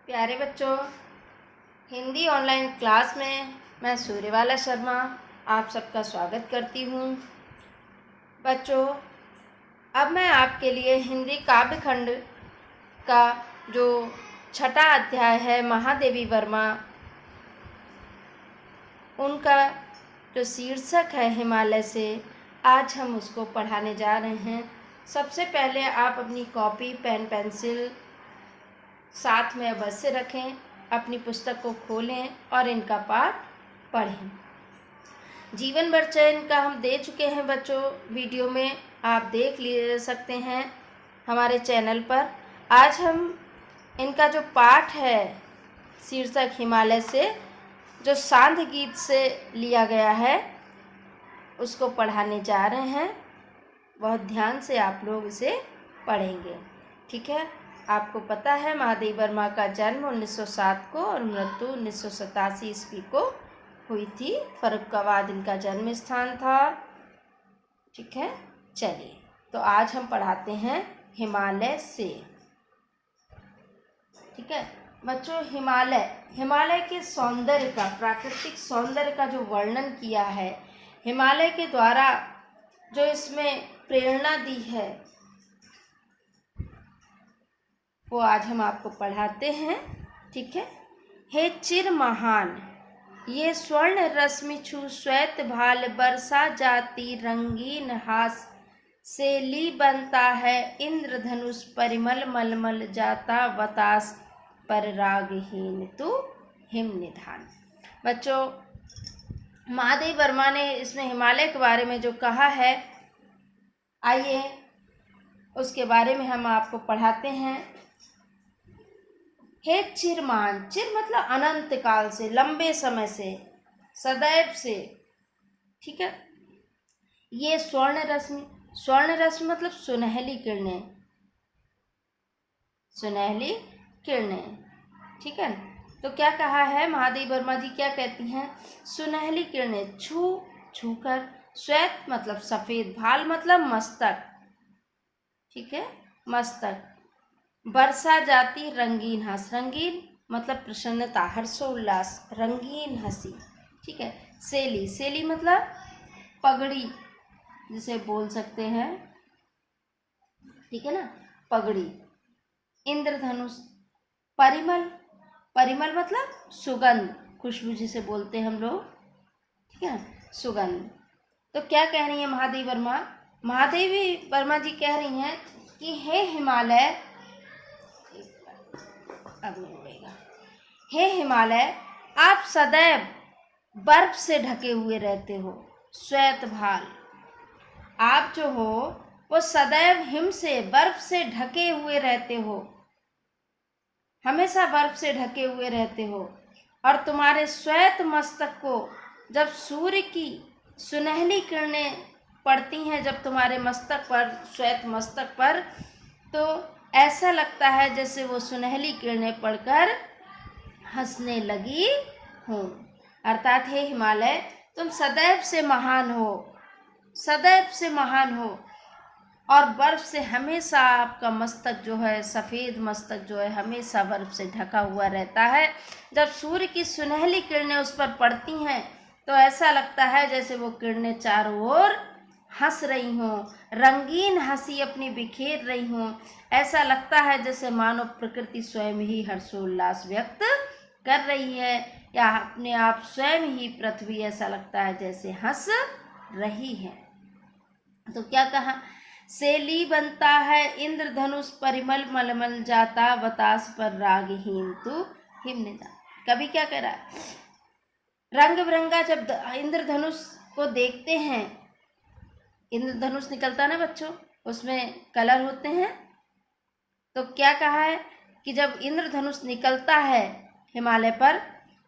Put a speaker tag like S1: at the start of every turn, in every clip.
S1: प्यारे बच्चों, Hindi online class में मैं सूर्यवाला शर्मा आप सबका स्वागत करती हूँ। बच्चों, अब मैं आपके लिए हिंदी काव्य खंड का जो छठा अध्याय है महादेवी वर्मा, उनका जो शीर्षक है हिमालय से, आज हम उसको पढ़ाने जा रहे हैं। सबसे पहले आप अपनी कॉपी पेन पेंसिल साथ में अवश्य रखें, अपनी पुस्तक को खोलें और इनका पाठ पढ़ें। जीवन भर चयन का हम दे चुके हैं बच्चों, वीडियो में आप देख ले सकते हैं हमारे चैनल पर। आज हम इनका जो पाठ है शीर्षक हिमालय से, जो सांध्य गीत से लिया गया है, उसको पढ़ाने जा रहे हैं। बहुत ध्यान से आप लोग इसे पढ़ेंगे, ठीक है। आपको पता है महादेवी वर्मा का जन्म 1907 को और मृत्यु 1987 ईस्वी को हुई थी। फर्रुखाबाद इनका जन्म स्थान था, ठीक है। चलिए, तो आज हम पढ़ाते हैं हिमालय से, ठीक है बच्चों। हिमालय के सौंदर्य का, प्राकृतिक सौंदर्य का जो वर्णन किया है, हिमालय के द्वारा जो इसमें प्रेरणा दी है, वो आज हम आपको पढ़ाते हैं, ठीक है। हे चिर महान, ये स्वर्ण रश्मि छू श्वेत भाल, बरसा जाती रंगीन हास, से ली बनता है इंद्रधनुष, परिमल मलमल जाता बतास, पर रागहीन तू हिम निधान। बच्चों, महादेवी वर्मा ने इसमें हिमालय के बारे में जो कहा है, आइए उसके बारे में हम आपको पढ़ाते हैं। हे चिरमान, चिर मतलब अनंत काल से, लंबे समय से, सदैव से, ठीक है। ये स्वर्ण रश्मि मतलब सुनहली किरणें, सुनहली किरणें, ठीक है। तो क्या कहा है महादेवी वर्मा जी, क्या कहती हैं? सुनहली किरणें छू कर, श्वेत मतलब सफेद, भाल मतलब मस्तक, ठीक है, मस्तक, बरसा जाती रंगीन हंस, रंगीन मतलब प्रसन्नता, हर्षोल्लास, रंगीन हंसी, ठीक है। सेली मतलब पगड़ी जिसे बोल सकते हैं, ठीक है ना, पगड़ी। इंद्रधनुष, परिमल मतलब सुगंध, खुशबू जिसे बोलते हैं हम लोग, ठीक है ना, सुगंध। तो क्या कह रही है महादेवी वर्मा जी कह रही हैं कि हे हिमालय, अब नहीं उड़ेगा, हे हिमालय, आप सदैव बर्फ से ढके हुए रहते हो। श्वेत भाल, आप जो हो वो सदैव हिम से, बर्फ से ढके हुए रहते हो, हमेशा बर्फ से ढके हुए रहते हो। और तुम्हारे श्वेत मस्तक को जब सूर्य की सुनहली किरणें पड़ती हैं, जब तुम्हारे मस्तक पर, श्वेत मस्तक पर, तो ऐसा लगता है जैसे वो सुनहली किरणें पड़कर हंसने लगी हों। अर्थात हे हिमालय, तुम सदैव से महान हो, सदैव से महान हो, और बर्फ से हमेशा आपका मस्तक जो है, सफ़ेद मस्तक जो है, हमेशा बर्फ से ढका हुआ रहता है। जब सूर्य की सुनहली किरणें उस पर पड़ती हैं तो ऐसा लगता है जैसे वो किरणें चारों ओर हंस रही हों, रंगीन हंसी अपनी बिखेर रही हों। ऐसा लगता है जैसे मानो प्रकृति स्वयं ही हर्षोल्लास व्यक्त कर रही है, या अपने आप स्वयं ही पृथ्वी ऐसा लगता है जैसे हंस रही है। तो क्या कहा? सेली बनता है इंद्रधनुष, परिमल मलमल जाता बतास, पर रागहीन तू हिम निधान। कभी क्या कह रहा है? रंग बिरंगा जब इंद्रधनुष को देखते हैं, इंद्रधनुष निकलता है ना बच्चों, उसमें कलर होते हैं। तो क्या कहा है कि जब इंद्रधनुष निकलता है हिमालय पर,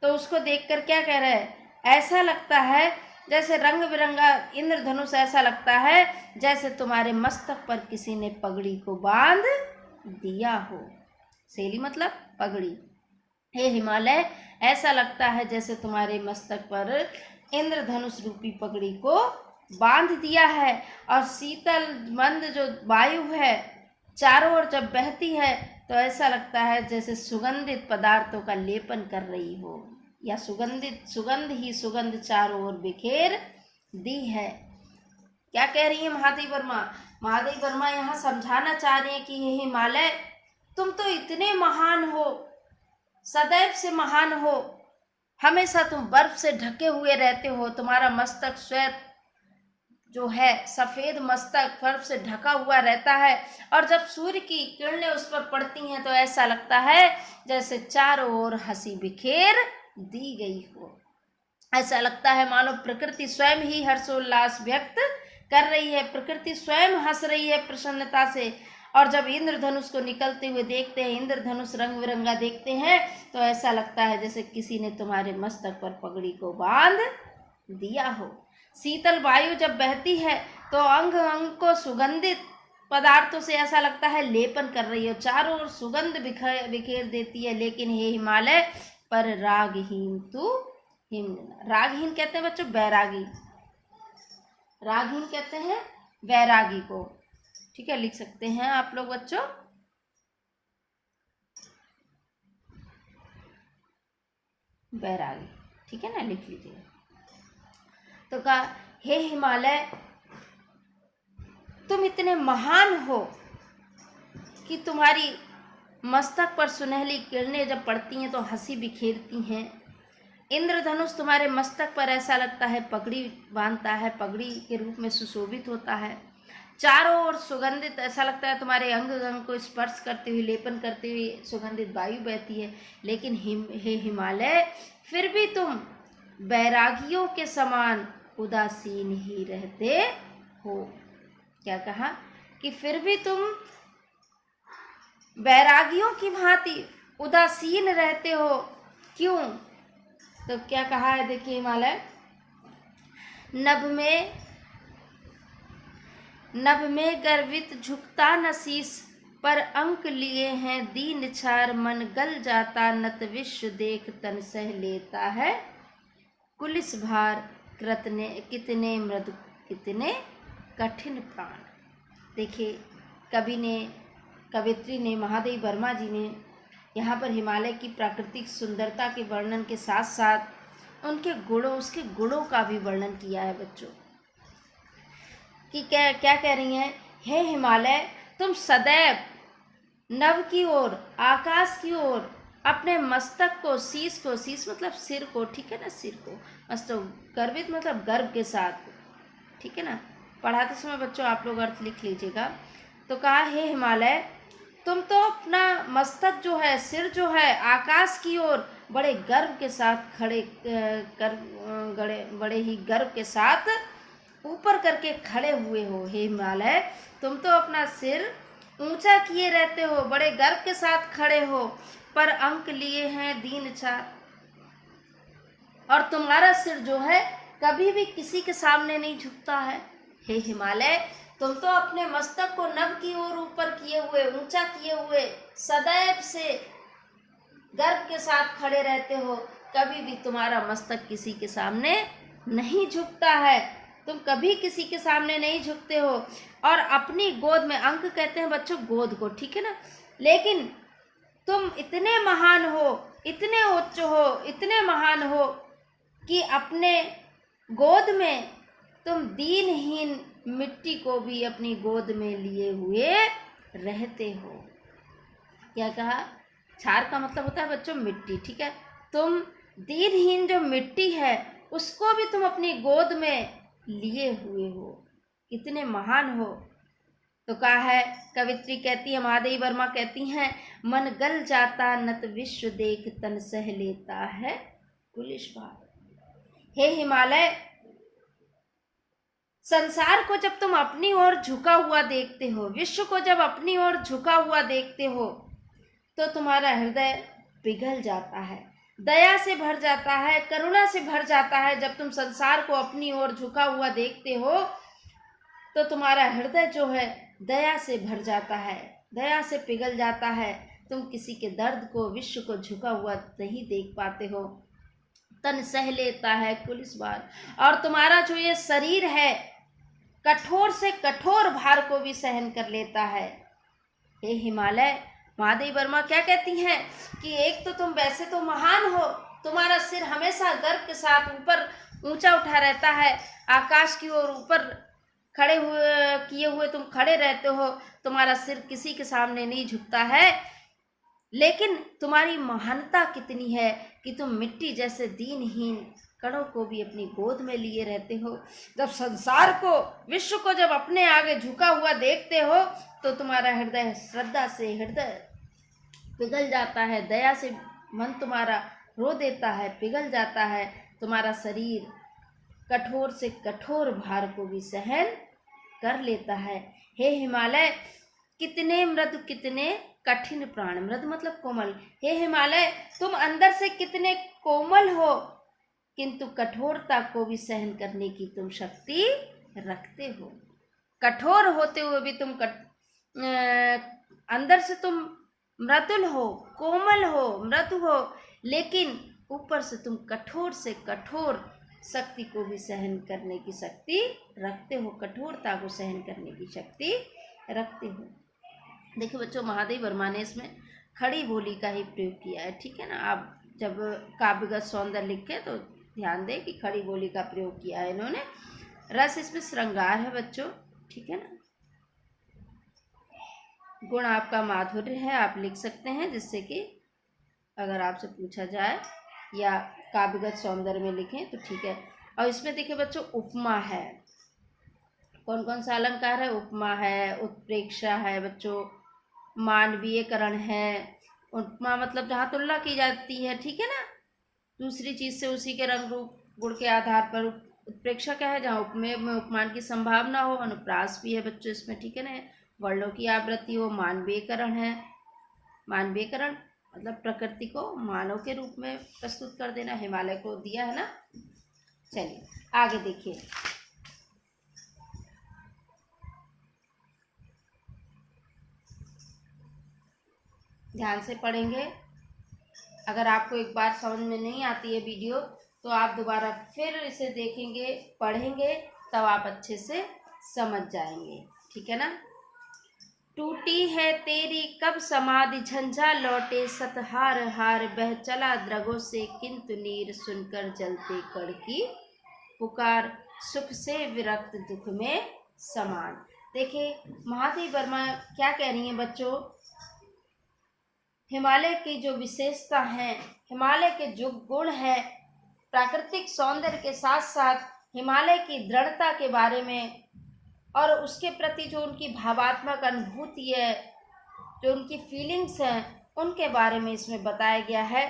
S1: तो उसको देखकर क्या कह रहे हैं? ऐसा लगता है जैसे रंग बिरंगा इंद्रधनुष, ऐसा लगता है जैसे तुम्हारे मस्तक पर किसी ने पगड़ी को बांध दिया हो। सेली मतलब पगड़ी। हे हिमालय, ऐसा लगता है जैसे तुम्हारे मस्तक पर इंद्रधनुष रूपी पगड़ी को बांध दिया है। और शीतल मंद जो वायु है चारों ओर जब बहती है, तो ऐसा लगता है जैसे सुगंधित पदार्थों का लेपन कर रही हो, या सुगंध ही सुगंध चारों ओर बिखेर दी है। क्या कह रही है महादेवी वर्मा? महादेवी वर्मा यहाँ समझाना चाह रही है कि हे हिमालय, तुम तो इतने महान हो, सदैव से महान हो, हमेशा तुम बर्फ से ढके हुए रहते हो, तुम्हारा मस्तक श्वेत जो है, सफेद मस्तक बर्फ से ढका हुआ रहता है, और जब सूर्य की किरणें उस पर पड़ती हैं तो ऐसा लगता है जैसे चारों ओर हंसी बिखेर दी गई हो। ऐसा लगता है मानो प्रकृति स्वयं ही हर्षोल्लास व्यक्त कर रही है, प्रकृति स्वयं हंस रही है प्रसन्नता से। और जब इंद्रधनुष को निकलते हुए देखते हैं, इंद्रधनुष रंग बिरंगा देखते हैं, तो ऐसा लगता है जैसे किसी ने तुम्हारे मस्तक पर पगड़ी को बांध दिया हो। शीतल वायु जब बहती है तो अंग अंग को सुगंधित पदार्थों से ऐसा लगता है लेपन कर रही हो, चारों ओर सुगंध बिखेर देती है। लेकिन हे हिमालय, पर रागहीन तू हिमनना। रागहीन कहते हैं बच्चों बैरागी, रागहीन कहते हैं बैरागी को। ठीक है, लिख सकते हैं आप लोग बच्चों। बैरागी, ठीक है ना, लिख लीजिए। तो कहा, हे हिमालय, तुम इतने महान हो कि तुम्हारी मस्तक पर सुनहली किरणें जब पड़ती हैं तो हंसी बिखेरती हैं। इंद्रधनुष तुम्हारे मस्तक पर ऐसा लगता है पगड़ी बांधता है, पगड़ी के रूप में सुशोभित होता है। चारों ओर सुगंधित, ऐसा लगता है तुम्हारे अंग अंग को स्पर्श करते हुए, लेपन करते हुए सुगंधित वायु बहती है। लेकिन हे हिमालय, फिर भी तुम बैरागियों के समान उदासीन ही रहते हो। क्या कहा? कि फिर भी तुम बैरागियों की भांति उदासीन रहते हो। क्यों? तो क्या कहा है, देखिए हिमालय, नभ में गर्वित झुकता न शीस, पर अंक लिए हैं दीन छार, मन गल जाता नत विश्व देख तन सह लेता है कुलिस भार, कितने मृदु कितने कठिन प्राण। देखिए, कवित्री ने, महादेवी वर्मा जी ने यहाँ पर हिमालय की प्राकृतिक सुंदरता के वर्णन के साथ साथ उसके गुणों का भी वर्णन किया है बच्चों। कि क्या कह रही हैं? हे हिमालय, तुम सदैव नभ की ओर, आकाश की ओर अपने मस्तक को, शीश मतलब सिर को, ठीक है ना, सिर को, मस्तक गर्वित मतलब गर्व के साथ, ठीक है ना। पढ़ाते समय बच्चों आप लोग अर्थ लिख लीजिएगा। तो कहा, हे हिमालय, तुम तो अपना मस्तक जो है, सिर जो है, आकाश की ओर बड़े गर्व के साथ बड़े ही गर्व के साथ ऊपर करके खड़े हुए हो। हे हिमालय, तुम तो अपना सिर ऊंचा किए रहते हो, बड़े गर्व के साथ खड़े हो, पर अंक लिए हैं दीन छार, और तुम्हारा सिर जो है कभी भी किसी के सामने नहीं झुकता है। हे हिमालय, तुम तो अपने मस्तक को नभ की ओर ऊपर किए हुए, ऊंचा किए हुए, सदैव से गर्व के साथ खड़े रहते हो, कभी भी तुम्हारा मस्तक किसी के सामने नहीं झुकता है, तुम कभी किसी के सामने नहीं झुकते हो। और अपनी गोद में, अंक कहते हैं बच्चों गोद को, ठीक है ना, लेकिन तुम इतने महान हो, इतने उच्च हो, इतने महान हो कि अपने गोद में तुम दीनहीन मिट्टी को भी अपनी गोद में लिए हुए रहते हो। क्या कहा? छार का मतलब होता है बच्चों मिट्टी, ठीक है। तुम दीनहीन जो मिट्टी है उसको भी तुम अपनी गोद में लिए हुए हो, कितने महान हो। तो कहा है, कवित्री कहती है, महादेवी वर्मा कहती हैं, मन गल जाता नत विश्व देख तन सह लेता है कुलिश भार। हे हिमालय, संसार को जब तुम अपनी ओर झुका हुआ देखते हो, विश्व को जब अपनी ओर झुका हुआ देखते हो, तो तुम्हारा हृदय पिघल जाता है, दया से भर जाता है, करुणा से भर जाता है। जब तुम संसार को अपनी ओर झुका हुआ देखते हो तो तुम्हारा हृदय जो है दया से भर जाता है, दया से पिघल जाता है। तुम किसी के दर्द को, विश्व को झुका हुआ नहीं देख पाते हो। तन सह लेता है कुलिस भार, और तुम्हारा जो ये शरीर है कठोर से कठोर भार को भी सहन कर लेता है। हे हिमालय, महादेवी वर्मा क्या कहती हैं कि एक तो तुम वैसे तो महान हो, तुम्हारा सिर हमेशा गर्व के साथ ऊपर ऊंचा उठा रहता है, आकाश की ओर ऊपर खड़े हुए किए हुए तुम खड़े रहते हो, तुम्हारा सिर किसी के सामने नहीं झुकता है। लेकिन तुम्हारी महानता कितनी है कि तुम मिट्टी जैसे दीनहीन कणों को भी अपनी गोद में लिए रहते हो। जब संसार को, विश्व को जब अपने आगे झुका हुआ देखते हो तो तुम्हारा हृदय श्रद्धा से हृदय पिघल जाता है, दया से मन तुम्हारा रो देता है, पिघल जाता है। तुम्हारा शरीर कठोर से कठोर भार को भी सहन कर लेता है। हे हिमालय, कितने मृदु कितने कठिन प्राण, मृदु मतलब कोमल। हे हिमालय, तुम अंदर से कितने कोमल हो, किंतु कठोरता को भी सहन करने की तुम शक्ति रखते हो। कठोर होते हुए भी तुम अंदर से तुम मृदुल हो, कोमल हो, मृदु हो, लेकिन ऊपर से तुम कठोर से कठोर शक्ति को भी सहन करने की शक्ति रखते हो, कठोरता को सहन करने की शक्ति रखते हो। देखिए बच्चों, महादेवी वर्मा ने इसमें खड़ी बोली का ही प्रयोग किया है, ठीक है ना। आप जब काव्यगत सौंदर्य लिखे तो ध्यान दें कि खड़ी बोली का प्रयोग किया है इन्होंने। रस इसमें श्रृंगार है बच्चों, ठीक है ना। गुण आपका माधुर्य है, आप लिख सकते हैं, जिससे कि अगर आपसे पूछा जाए या काव्यगत सौंदर्य में लिखें तो ठीक है। और इसमें देखिए बच्चों, उपमा है। कौन कौन सा अलंकार है? उपमा है, उत्प्रेक्षा है बच्चों, मानवीयकरण है। उपमा मतलब जहाँ तुलना की जाती है, ठीक है ना, दूसरी चीज से उसी के रंग रूप गुण के आधार पर। उत्प्रेक्षा क्या है? जहाँ उपमेय में उपमान की संभावना हो। अनुप्रास भी है बच्चों इसमें, ठीक है ना, वर्णों की आवृत्ति हो। मानवीयकरण है, मानवीयकरण मतलब प्रकृति को मानव के रूप में प्रस्तुत कर देना। हिमालय को दिया है ना। चलिए आगे देखिए, ध्यान से पढ़ेंगे। अगर आपको एक बार समझ में नहीं आती है वीडियो तो आप दोबारा फिर इसे देखेंगे, पढ़ेंगे, तब आप अच्छे से समझ जाएंगे, ठीक है ना। टूटी है तेरी कब समाधि, झंझा लौटे सतहार हार, बह चला द्रगों से किंतु नीर, सुनकर जलते कण की पुकार, सुख से विरक्त दुख में समान। देखिए महादेवी वर्मा क्या कह रही हैं बच्चों, हिमालय की जो विशेषता है, हिमालय के जो गुण है, प्राकृतिक सौंदर्य के साथ साथ हिमालय की दृढ़ता के बारे में और उसके प्रति जो उनकी भावात्मक अनुभूति है, जो उनकी फीलिंग्स हैं, उनके बारे में इसमें बताया गया है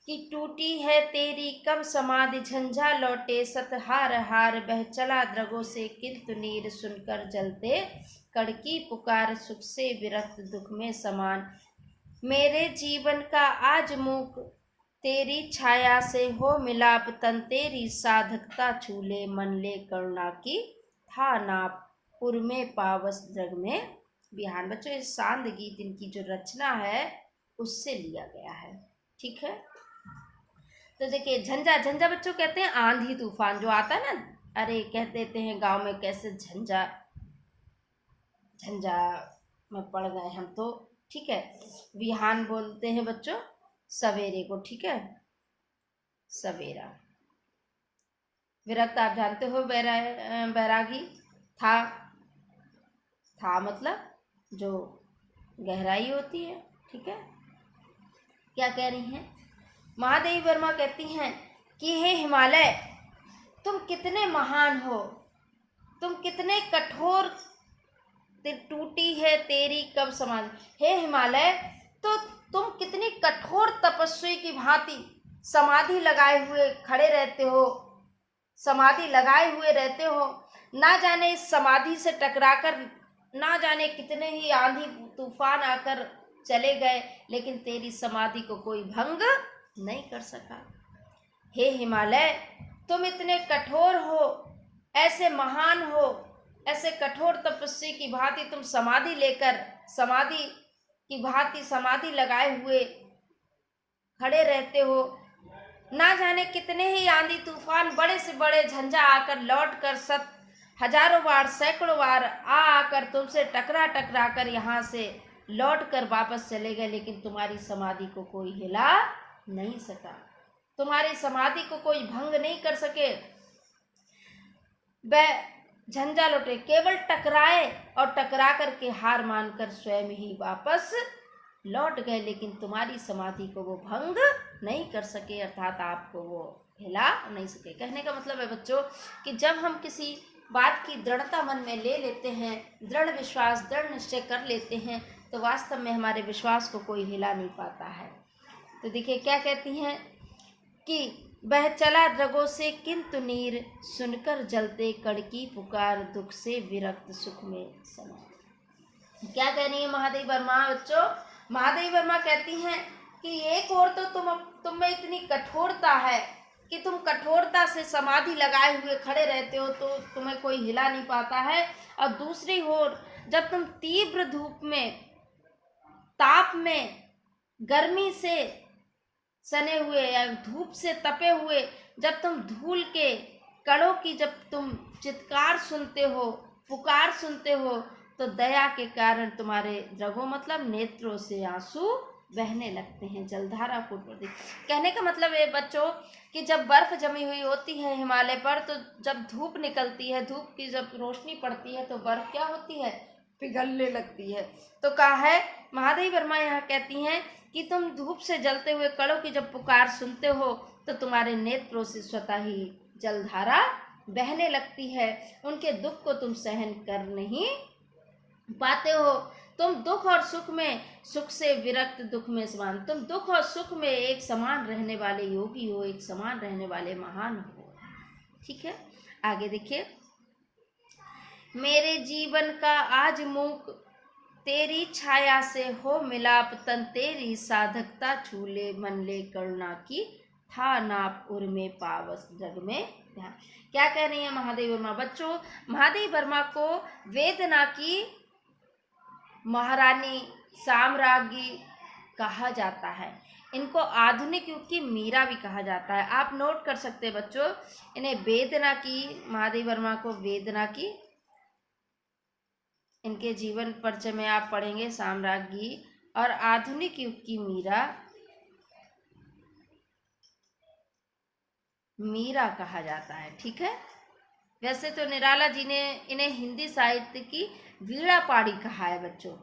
S1: कि टूटी है तेरी कब समाधि, झंझा लौटे सतहार हार, बह चला द्रगों से किंतु नीर, सुनकर जलते कण की पुकार, सुख से विरक्त दुख में समान। मेरे जीवन का आज मूक तेरी छाया से हो मिलाप, तन तेरी साधकता छूले, मन ले करुणा की था नाप, पुर में पावस द्रग में बिहान। बच्चों इस सांद गीत इनकी जो रचना है उससे लिया गया है, ठीक है। तो देखिए झंझा, झंझा बच्चों कहते हैं आंधी तूफान जो आता है ना, अरे कह देते हैं गांव में कैसे झंझा झंझा में पड़ गए हम तो, ठीक है। बिहान बोलते हैं बच्चों सवेरे को, ठीक है, सवेरा। विरक्त आप जानते हो बैरागी, था मतलब जो गहराई होती है, ठीक है। क्या कह रही हैं महादेवी वर्मा, कहती हैं कि हे हिमालय, तुम कितने महान हो, तुम कितने कठोर, टूटी है तेरी कब समाधि। हे हिमालय, तो तुम कितनी कठोर तपस्वी की भांति समाधि लगाए हुए खड़े रहते हो, समाधि लगाए हुए रहते हो। ना जाने इस समाधि से टकराकर ना जाने कितने ही आंधी तूफान आकर चले गए, लेकिन तेरी समाधि को कोई भंग नहीं कर सका। हे हिमालय, तुम इतने कठोर हो, ऐसे महान हो, ऐसे कठोर तपस्वी की भांति तुम समाधि लेकर, समाधि की भांति समाधि लगाए हुए खड़े रहते हो। ना जाने कितने ही आंधी तूफान, बड़े से बड़े झंझा आकर लौट कर हजारों बार, सैकड़ों बार आकर तुमसे टकरा कर यहाँ से लौट कर वापस चले गए, लेकिन तुम्हारी समाधि को कोई हिला नहीं सका, तुम्हारी समाधि को कोई भंग नहीं कर सके। वह झंझा लौटे, केवल टकराए और टकरा करके हार मानकर स्वयं ही वापस लौट गए, लेकिन तुम्हारी समाधि को वो भंग नहीं कर सके, अर्थात आपको वो हिला नहीं सके। कहने का मतलब है बच्चों कि जब हम किसी बात की दृढ़ता मन में ले लेते हैं, दृढ़ विश्वास, दृढ़ निश्चय कर लेते हैं, तो वास्तव में हमारे विश्वास को कोई हिला नहीं पाता है। तो देखिए क्या कहती हैं कि वह चला रगों से किंतु नीर, सुनकर जलते कड़की पुकार, दुख से विरक्त सुख में समा। क्या कह रही है महादेवी वर्मा बच्चों? महादेवी वर्मा कहती हैं कि एक ओर तो तुम में इतनी कठोरता है कि तुम कठोरता से समाधि लगाए हुए खड़े रहते हो, तो तुम्हें कोई हिला नहीं पाता है, और दूसरी ओर जब तुम तीव्र धूप में, ताप में, गर्मी से सने हुए या धूप से तपे हुए, जब तुम धूल के कणों की जब तुम चित्कार सुनते हो, पुकार सुनते हो, तो दया के कारण तुम्हारे रगों मतलब नेत्रों से आंसू बहने लगते हैं, जलधारा फूट पड़ती। कहने का मतलब है बच्चों कि जब बर्फ जमी हुई होती है हिमालय पर, तो जब धूप निकलती है, धूप की जब रोशनी पड़ती है, तो बर्फ क्या होती है? पिघलने लगती है। तो कहा है महादेवी वर्मा यहाँ कहती हैं कि तुम धूप से जलते हुए कणों की जब पुकार सुनते हो, तो तुम्हारे नेत्रों से स्वतः ही जलधारा बहने लगती है, उनके दुख को तुम सहन कर नहीं पाते हो। तुम दुख और सुख में, सुख से विरक्त दुख में समान, तुम दुख और सुख में एक समान रहने वाले योगी हो, एक समान रहने वाले महान हो। ठीक है, आगे देखिए। मेरे जीवन का आज मूक, तेरी छाया से हो मिलाप, तन तेरी साधकता छूले, मन ले करुणा की था नाप, उर में पावस जग में ध्यान। क्या कह रही है महादेवी वर्मा बच्चों? महादेवी वर्मा को वेदना की महारानी, साम्राज्ञी कहा जाता है। इनको आधुनिक युग की मीरा भी कहा जाता है। आप नोट कर सकते हैं बच्चों, इन्हें वेदना की, महादेवी वर्मा को वेदना की, इनके जीवन परिचय में आप पढ़ेंगे साम्राज्ञी, और आधुनिक युग की मीरा कहा जाता है। ठीक है, वैसे तो निराला जी ने इन्हें हिंदी साहित्य की वीणा पाड़ी कहा है बच्चों।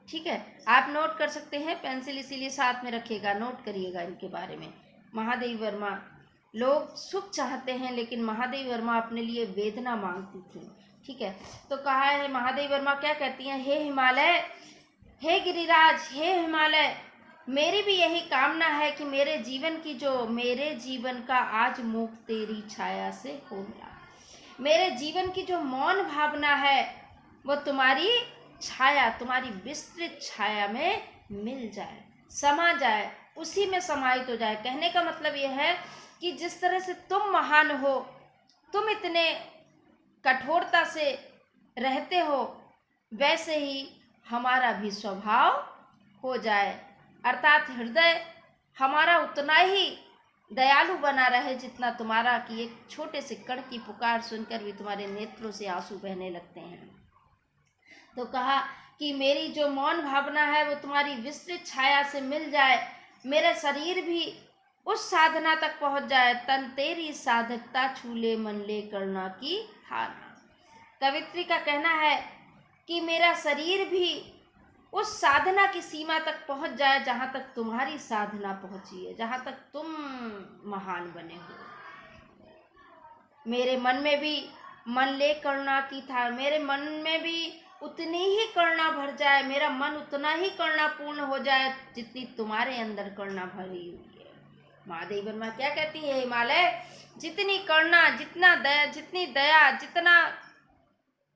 S1: ठीक है, आप नोट कर सकते हैं, पेंसिल इसीलिए साथ में रखिएगा, नोट करिएगा इनके बारे में। महादेवी वर्मा, लोग सुख चाहते हैं लेकिन महादेवी वर्मा अपने लिए वेदना मांगती थी। ठीक है, तो कहा है महादेवी वर्मा क्या कहती हैं, हे हिमालय, हे गिरिराज, हे हिमालय, मेरी भी यही कामना है कि मेरे जीवन का आज मुख तेरी छाया से हो मिला। मेरे जीवन की जो मौन भावना है वो तुम्हारी छाया, तुम्हारी विस्तृत छाया में मिल जाए, समा जाए, उसी में समाहित हो जाए। कहने का मतलब यह है कि जिस तरह से तुम महान हो, तुम इतने कठोरता से रहते हो, वैसे ही हमारा भी स्वभाव हो जाए, अर्थात हृदय हमारा उतना ही दयालु बना रहे जितना तुम्हारा, कि एक छोटे से कण की पुकार सुनकर भी तुम्हारे नेत्रों से आंसू बहने लगते हैं। तो कहा कि मेरी जो मौन भावना है वो तुम्हारी विस्तृत छाया से मिल जाए, मेरा शरीर भी उस साधना तक पहुंच जाए, तन तेरी साधकता छूले, मन ले करुणा की थाना। कवित्री का कहना है कि मेरा शरीर भी उस साधना की सीमा तक पहुंच जाए जहां तक तुम्हारी साधना पहुंची है, जहां तक तुम महान बने हो। मेरे मन में भी मन ले करुणा की था, मेरे मन में भी उतनी ही करुणा भर जाए, मेरा मन उतना ही करुणा पूर्ण हो जाए जितनी तुम्हारे अंदर करुणा भरी हुई है। महादेवी वर्मा क्या कहती है, हिमालय, जितनी करुणा, जितना दया, जितनी दया, जितना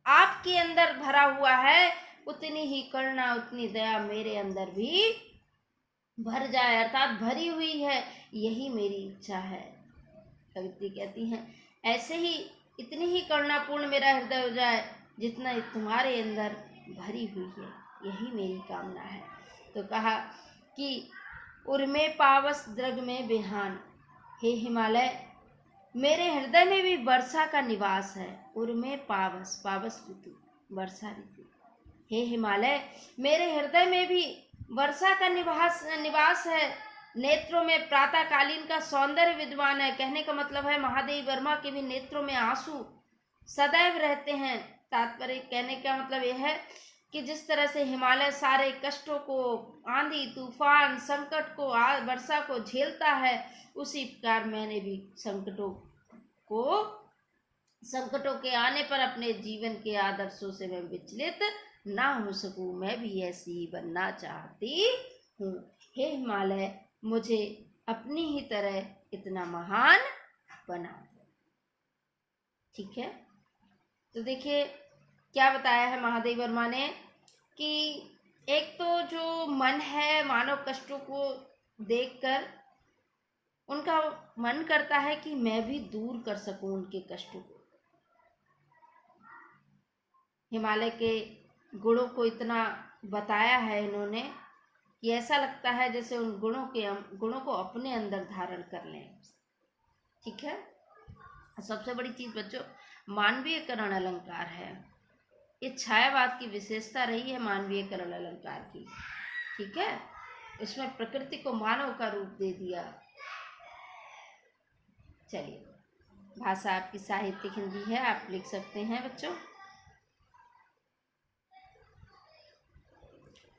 S1: आपके अंदर भरा हुआ है, उतनी ही करुणा, उतनी दया मेरे अंदर भी भर जाए, अर्थात भरी हुई है, यही मेरी इच्छा है। कवित्री कहती हैं ऐसे ही इतनी ही करुणापूर्ण मेरा हृदय हो जाए जितना तुम्हारे अंदर भरी हुई है, यही मेरी कामना है। तो कहा कि उर्मे पावस द्रग में बिहान, हे हिमालय, मेरे हृदय में भी वर्षा का निवास है। उर्मे पावस, पावस ऋतु, वर्षा ऋतु, हे हिमालय, मेरे हृदय में भी वर्षा का निवास है, नेत्रों में प्रातःकालीन का सौंदर्य विद्यमान है। कहने का मतलब है महादेवी वर्मा के भी नेत्रों में आंसू सदैव रहते हैं। तात्पर्य कहने का मतलब यह है कि जिस तरह से हिमालय सारे कष्टों को, आंधी तूफान संकट को, वर्षा को झेलता है, उसी प्रकार मैंने भी संकटों के आने पर अपने जीवन के आदर्शों से मैं विचलित ना हो सकूं, मैं भी ऐसी ही बनना चाहती हूँ। हे हिमालय, मुझे अपनी ही तरह इतना महान बना दो। ठीक है, तो देखिए क्या बताया है महादेवी वर्मा ने कि एक तो जो मन है, मानव कष्टों को देखकर उनका मन करता है कि मैं भी दूर कर सकूं उनके कष्टों को। हिमालय के गुणों को इतना बताया है इन्होंने कि ऐसा लगता है जैसे उन गुणों को अपने अंदर धारण कर लें। ठीक है, सबसे बड़ी चीज बच्चों मानवीयकरण अलंकार है। ये छायावाद की विशेषता रही है मानवीयकरण अलंकार की। ठीक है, इसमें प्रकृति को मानव का रूप दे दिया। चलिए, भाषा आपकी साहित्यिक हिंदी है, आप लिख सकते हैं बच्चों।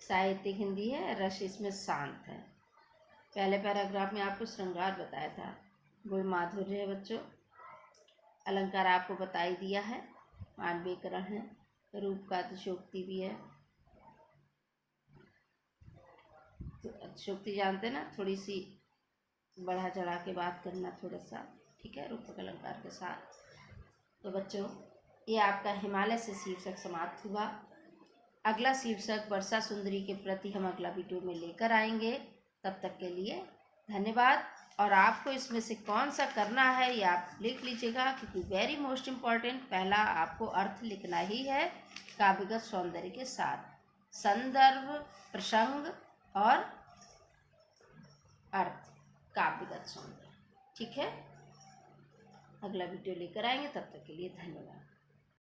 S1: साहित्यिक हिंदी है, रस इसमें शांत है। पहले पैराग्राफ में आपको श्रृंगार बताया था, गुण माधुर्य है बच्चों। अलंकार आपको बता ही दिया है, मानवीयकरण है, रूप का अतिशोक्ति भी है। तो अतिशोक्ति जानते ना, थोड़ी सी बढ़ा चढ़ा के बात करना थोड़ा सा। ठीक है, रूपक अलंकार के साथ। तो बच्चों ये आपका हिमालय से शीर्षक समाप्त हुआ। अगला शीर्षक वर्षा सुंदरी के प्रति हम अगला वीडियो में लेकर आएंगे। तब तक के लिए धन्यवाद। और आपको इसमें से कौन सा करना है ये आप लिख लीजिएगा, क्योंकि वेरी मोस्ट इम्पॉर्टेंट पहला आपको अर्थ लिखना ही है काव्यगत सौंदर्य के साथ, संदर्भ, प्रसंग और अर्थ, काव्यगत सौंदर्य। ठीक है, अगला वीडियो लेकर आएंगे, तब तक के लिए धन्यवाद।